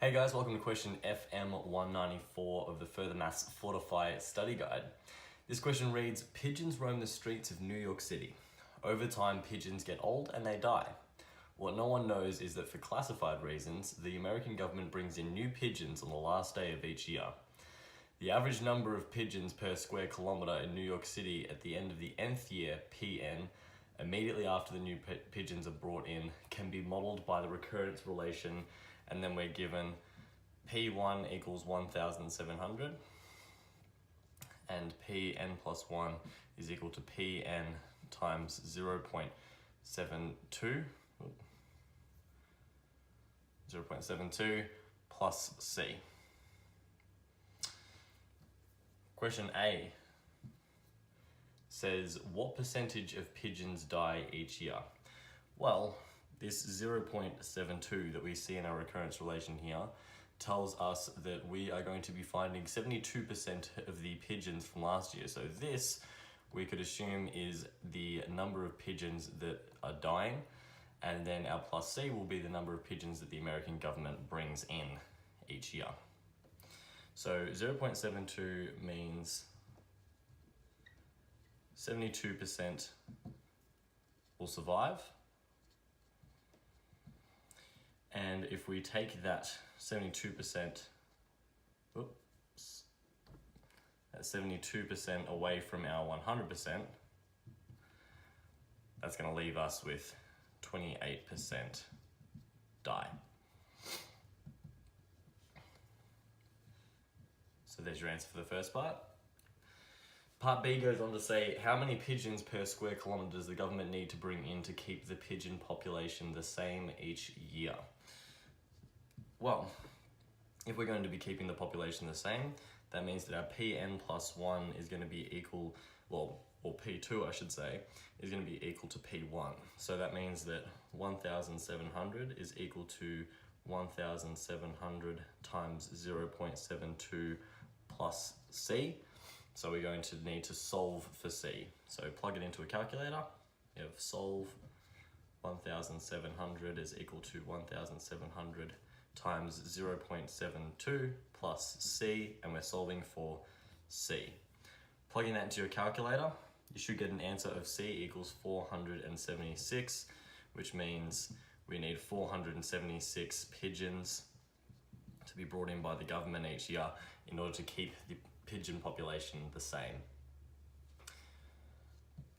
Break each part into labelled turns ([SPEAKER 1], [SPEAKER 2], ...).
[SPEAKER 1] Hey guys, welcome to question FM194 of the Further Maths Fortify study guide. This question reads, pigeons roam the streets of New York City. Over time, pigeons get old and they die. What no one knows is that for classified reasons, the American government brings in new pigeons on the last day of each year. The average number of pigeons per square kilometre in New York City at the end of the nth year, PN, immediately after the new pigeons are brought in, can be modelled by the recurrence relation, and then we're given P1 equals 1,700 and Pn plus 1 is equal to Pn times 0.72 plus C. Question A says, what percentage of pigeons die each year? Well, this 0.72 that we see in our recurrence relation here tells us that we are going to be finding 72% of the pigeons from last year. So this, we could assume, is the number of pigeons that are dying, and then our plus C will be the number of pigeons that the American government brings in each year. So 0.72 means 72% will survive. And if we take that 72% away from our 100%, that's going to leave us with 28% die. So there's your answer for the first part. Part B goes on to say, how many pigeons per square kilometre does the government need to bring in to keep the pigeon population the same each year? Well, if we're going to be keeping the population the same, that means that our Pn plus 1 is going to be equal, or P2 I should say, is going to be equal to P1. So that means that 1,700 is equal to 1,700 times 0.72 plus C. So we're going to need to solve for C. So plug it into a calculator. You have solve 1,700 is equal to 1,700 times 0.72 plus C, and we're solving for C. Plugging that into your calculator, you should get an answer of C equals 476, which means we need 476 pigeons to be brought in by the government each year in order to keep the pigeon population the same.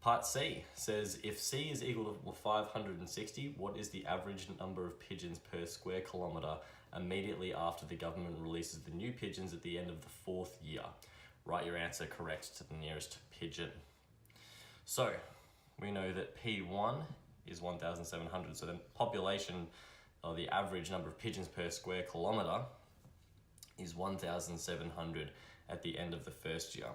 [SPEAKER 1] Part C says, if C is equal to 560, what is the average number of pigeons per square kilometre immediately after the government releases the new pigeons at the end of the 4th year? Write your answer correct to the nearest pigeon. So, we know that P1 is 1,700, so the population, or the average number of pigeons per square kilometre is 1,700 at the end of the first year.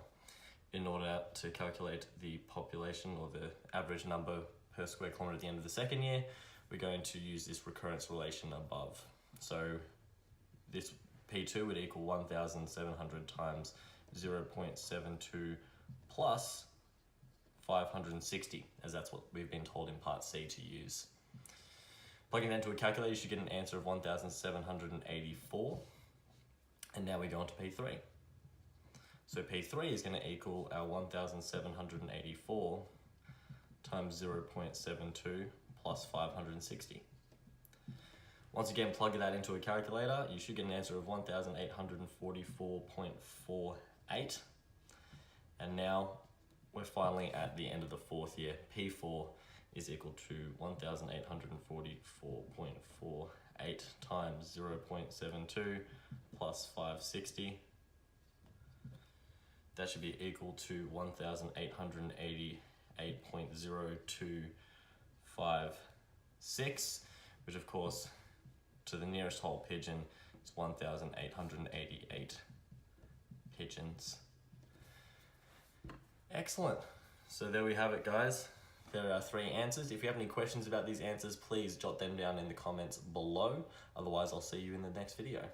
[SPEAKER 1] In order to calculate the population or the average number per square kilometre at the end of the second year, we're going to use this recurrence relation above. So this P2 would equal 1,700 times 0.72 plus 560, as that's what we've been told in part C to use. Plugging that into a calculator, you should get an answer of 1,784. And now we go on to P3. So P3 is going to equal our 1,784 times 0.72 plus 560. Once again, plug that into a calculator, you should get an answer of 1,844.48. And now we're finally at the end of the 4th year. P4 is equal to 1,844.48 times 0.72 plus 560. That should be equal to 1,888.0256, which of course, to the nearest whole pigeon, is 1,888 pigeons. Excellent. So there we have it, guys. There are 3 answers. If you have any questions about these answers, please jot them down in the comments below. Otherwise, I'll see you in the next video.